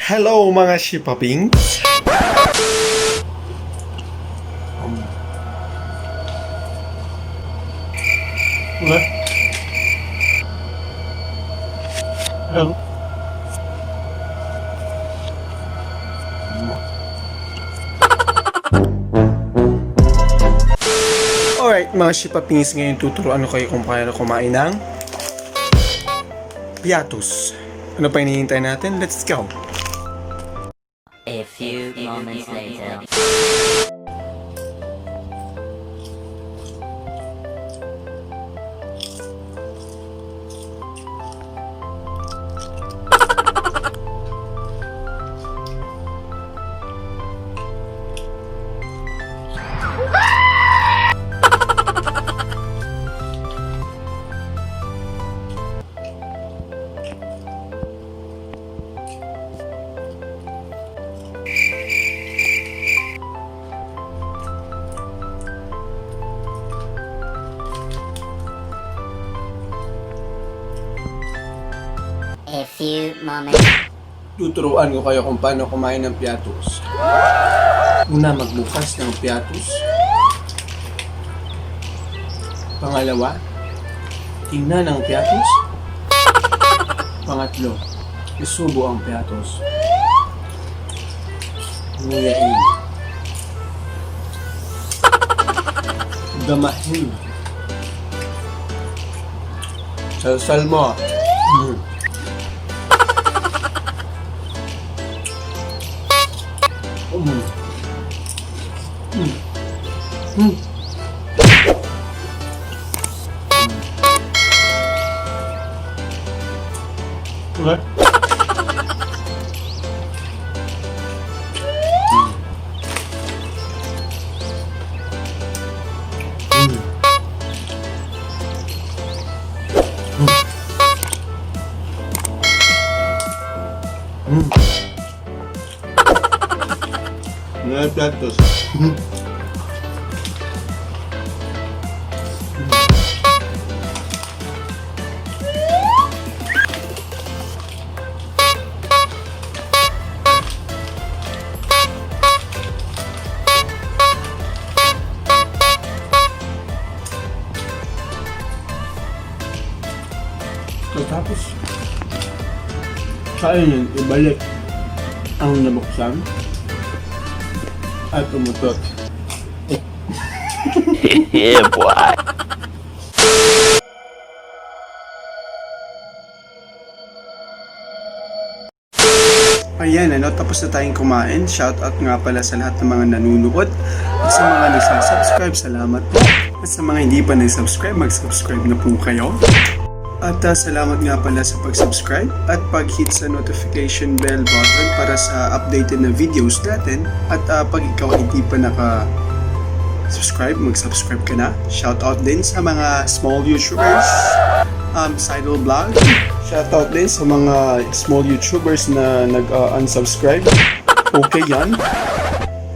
Hello mga shipapings! What? Hello? Alright mga shipapings, ngayon tuturuan ko kayo kung paano kumain ng Piattos. Ano pa hinihintay natin? Let's go! A few moments later. A few moments. Tuturuan ko kayo kung paano kumain ng Piattos. Una, magbukas ng Piattos. Pangalawa, tingnan ang Piattos. Pangatlo, isubo ang Piattos. Nguyain. Gamahin. Salsal mo. Okay. Mga Piattos. Tapos, kainin, ibalik ang nabuksan at umutot. Yeah, boy. Ayan, tapos na tayong kumain. Shoutout nga pala sa lahat ng mga nanunood at sa mga nagsasubscribe, salamat po. At sa mga hindi pa nagsubscribe, mag-subscribe na po kayo. At salamat nga pala sa pag-subscribe at pag-hit sa notification bell button para sa updated na videos natin. At pag ikaw hindi pa naka-subscribe, mag-subscribe ka na. Shoutout din sa mga small YouTubers, Sidle Vlog. Shoutout din sa mga small YouTubers na nag-unsubscribe. Okay yan.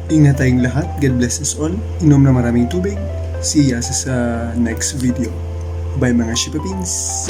Ingat tayong lahat. God bless us all. Inom na maraming tubig. See ya sa next video. Bye mga shipapings!